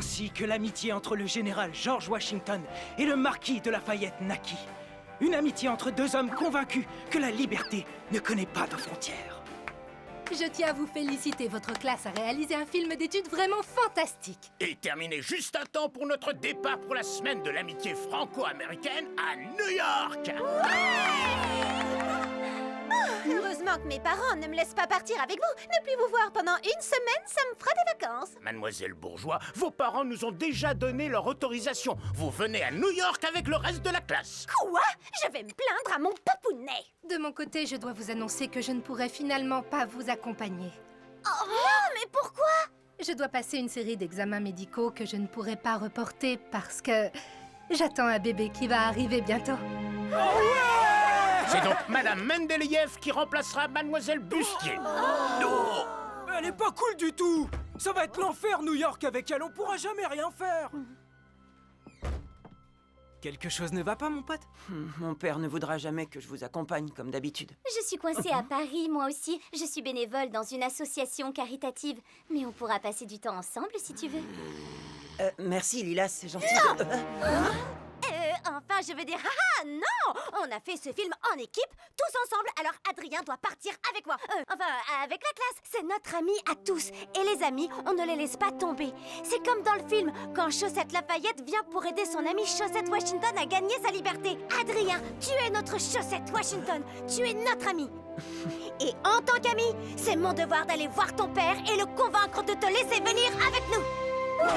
ainsi que l'amitié entre le général George Washington et le marquis de Lafayette naquit. Une amitié entre deux hommes convaincus que la liberté ne connaît pas de frontières. Je tiens à vous féliciter, votre classe a réalisé un film d'études vraiment fantastique. Et terminé juste à temps pour notre départ pour la semaine de l'amitié franco-américaine à New York. Heureusement que mes parents ne me laissent pas partir avec vous. Ne plus vous voir pendant une semaine, ça me fera des vacances. Mademoiselle Bourgeois, vos parents nous ont déjà donné leur autorisation. Vous venez à New York avec le reste de la classe. Quoi? Je vais me plaindre à mon papounet. De mon côté, je dois vous annoncer que je ne pourrai finalement pas vous accompagner. Oh non, mais pourquoi? Je dois passer une série d'examens médicaux que je ne pourrai pas reporter parce que j'attends un bébé qui va arriver bientôt. C'est donc Madame Mendeleïev qui remplacera Mademoiselle Bustier. Non. Elle est pas cool du tout. Ça va être l'enfer, New York, avec elle. On pourra jamais rien faire. Quelque chose ne va pas, mon pote? Mon père ne voudra jamais que je vous accompagne, comme d'habitude. Je suis coincée à Paris, moi aussi. Je suis bénévole dans une association caritative. Mais on pourra passer du temps ensemble si tu veux. Merci, Lila, c'est gentil. Enfin, je veux dire, haha, non! On a fait ce film en équipe, tous ensemble, alors Adrien doit partir avec moi. Avec la classe. C'est notre ami à tous. Et les amis, on ne les laisse pas tomber. C'est comme dans le film, quand Chaussette Lafayette vient pour aider son ami Chaussette Washington à gagner sa liberté. Adrien, tu es notre Chaussette Washington. Tu es notre ami. Et en tant qu'ami, c'est mon devoir d'aller voir ton père et le convaincre de te laisser venir avec nous.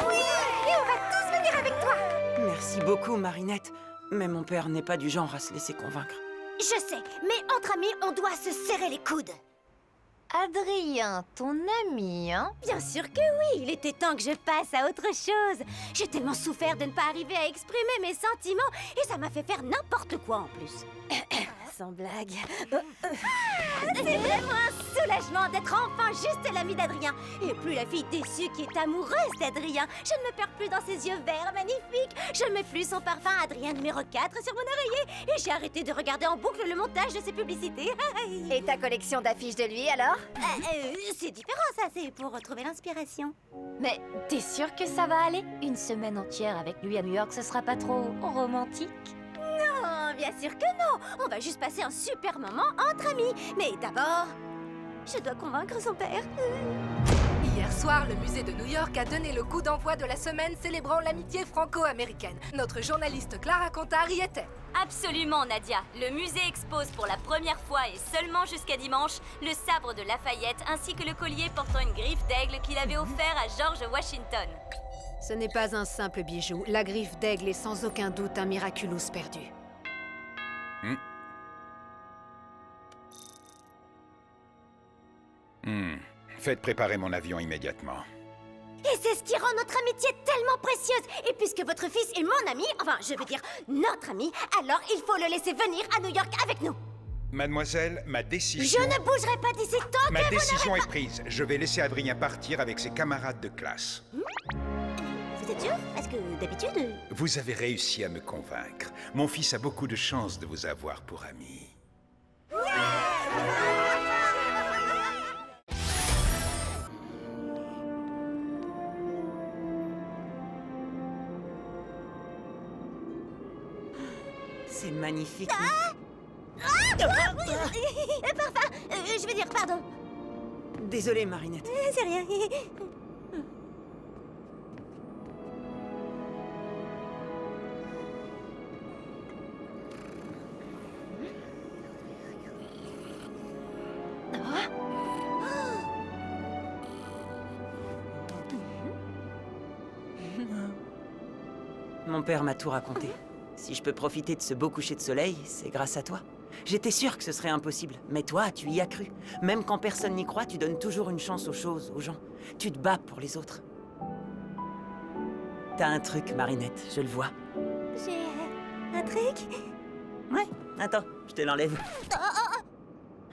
Oui! Et on va tous venir avec toi. Merci beaucoup, Marinette. Mais mon père n'est pas du genre à se laisser convaincre. Je sais, mais entre amis, on doit se serrer les coudes. Adrien, ton ami, hein? Bien sûr que oui, il était temps que je passe à autre chose. J'ai tellement souffert de ne pas arriver à exprimer mes sentiments et ça m'a fait faire n'importe quoi en plus. Sans blague. C'est vraiment un soulagement d'être enfin juste l'amie d'Adrien. Et plus la fille déçue qui est amoureuse d'Adrien. Je ne me perds plus dans ses yeux verts magnifiques. Je ne mets plus son parfum Adrien numéro 4 sur mon oreiller. Et j'ai arrêté de regarder en boucle le montage de ses publicités. Et ta collection d'affiches de lui, alors? C'est différent, ça, c'est pour retrouver l'inspiration. Mais t'es sûre que ça va aller? Une semaine entière avec lui à New York, ce sera pas trop romantique? Non, bien sûr que non. On va juste passer un super moment entre amis. Mais d'abord, je dois convaincre son père. Hier soir, le musée de New York a donné le coup d'envoi de la semaine célébrant l'amitié franco-américaine. Notre journaliste Clara Contard y était. Absolument, Nadia. Le musée expose pour la première fois et seulement jusqu'à dimanche le sabre de Lafayette ainsi que le collier portant une griffe d'aigle qu'il avait offert à George Washington. Ce n'est pas un simple bijou. La griffe d'aigle est sans aucun doute un miraculous perdu. Faites préparer mon avion immédiatement. Et c'est ce qui rend notre amitié tellement précieuse. Et puisque votre fils est mon ami, enfin, je veux dire notre ami, alors il faut le laisser venir à New York avec nous. Mademoiselle, ma décision... Je ne bougerai pas d'ici tant Ma que décision est prise. Je vais laisser Adrien partir avec ses camarades de classe. Vous êtes sûr? Parce que d'habitude... Vous avez réussi à me convaincre. Mon fils a beaucoup de chance de vous avoir pour ami. C'est magnifique. Parfum, je veux dire, pardon. Désolée, Marinette. C'est rien. Mon père m'a tout raconté. Si je peux profiter de ce beau coucher de soleil, c'est grâce à toi. J'étais sûre que ce serait impossible, mais toi, tu y as cru. Même quand personne n'y croit, tu donnes toujours une chance aux choses, aux gens. Tu te bats pour les autres. T'as un truc, Marinette, je le vois. J'ai un truc. Ouais, attends, je te l'enlève.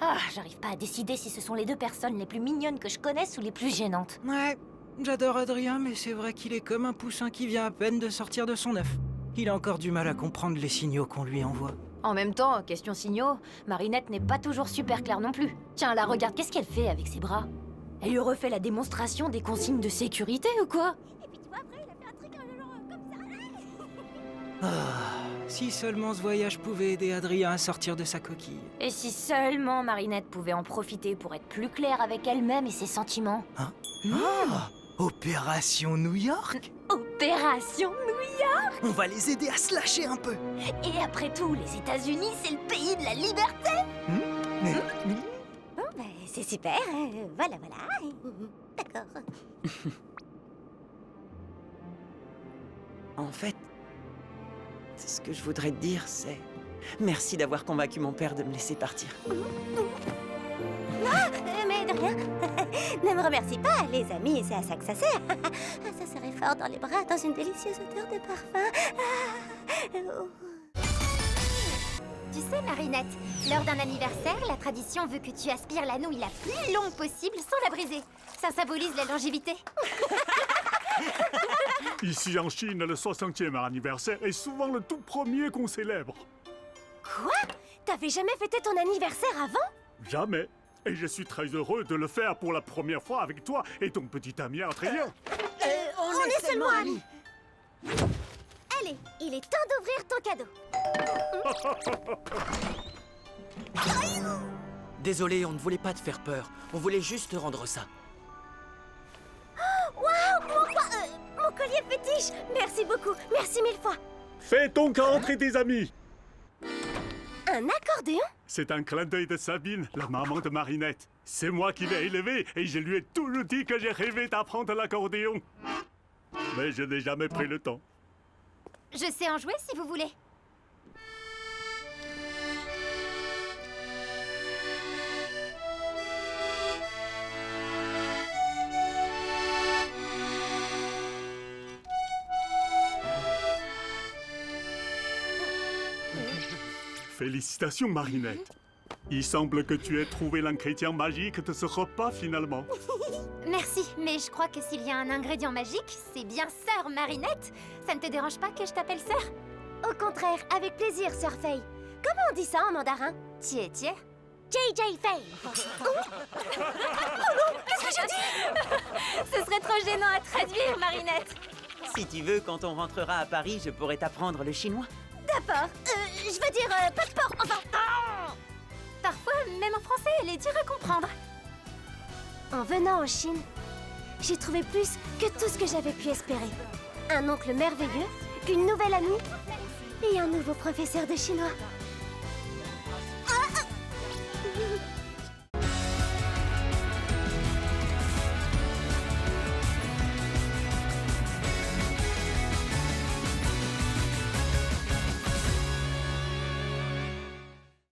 Ah, j'arrive pas à décider si ce sont les deux personnes les plus mignonnes que je connaisse ou les plus gênantes. Ouais, j'adore Adrien, mais c'est vrai qu'il est comme un poussin qui vient à peine de sortir de son œuf. Il a encore du mal à comprendre les signaux qu'on lui envoie. En même temps, question signaux, Marinette n'est pas toujours super claire non plus. Tiens, là, regarde, qu'est-ce qu'elle fait avec ses bras? Elle lui refait la démonstration des consignes de sécurité ou quoi? Et puis tu vois, après, il a fait Si seulement ce voyage pouvait aider Adrien à sortir de sa coquille. Et si seulement Marinette pouvait en profiter pour être plus claire avec elle-même et ses sentiments. Opération New York? Opération New York! On va les aider à se lâcher un peu. Et après tout, les États-Unis, c'est le pays de la liberté! Bon, bah, c'est super. Voilà. D'accord. En fait, ce que je voudrais te dire, c'est... Merci d'avoir convaincu mon père de me laisser partir. Mais de rien. Ne me remercie pas, les amis, c'est à ça que ça sert. Ça serait fort dans les bras, dans une délicieuse odeur de parfum. Tu sais, Marinette, lors d'un anniversaire, la tradition veut que tu aspires la nouille la plus longue possible sans la briser. Ça symbolise la longévité. Ici en Chine, le 60e anniversaire est souvent le tout premier qu'on célèbre. Quoi? T'avais jamais fêté ton anniversaire avant? Jamais. Et je suis très heureux de le faire pour la première fois avec toi et ton petit ami Adrien. On est seulement amis. Allez, il est temps d'ouvrir ton cadeau. Désolé, on ne voulait pas te faire peur. On voulait juste te rendre ça. Waouh, mon collier fétiche. Merci beaucoup, merci mille fois. Fais donc rentrer tes amis. Un accordéon? C'est un clin d'œil de Sabine, la maman de Marinette. C'est moi qui l'ai élevée et je lui ai toujours dit que j'ai rêvé d'apprendre l'accordéon. Mais je n'ai jamais pris le temps. Je sais en jouer si vous voulez. Félicitations, Marinette. Il semble que tu aies trouvé l'ingrédient magique de ce repas, finalement. Merci, mais je crois que s'il y a un ingrédient magique, c'est bien Sœur Marinette. Ça ne te dérange pas que je t'appelle Sœur? Au contraire, avec plaisir, Sœur Fei. Comment on dit ça en mandarin? Tiens. JJ Fei. Qu'est-ce que je dis? Ce serait trop gênant à traduire, Marinette. Si tu veux, quand on rentrera à Paris, je pourrais t'apprendre le chinois. D'accord. Je veux dire, pas de porc, enfin... Parfois, même en français, elle est dure à comprendre. En venant en Chine, j'ai trouvé plus que tout ce que j'avais pu espérer. Un oncle merveilleux, une nouvelle amie et un nouveau professeur de chinois.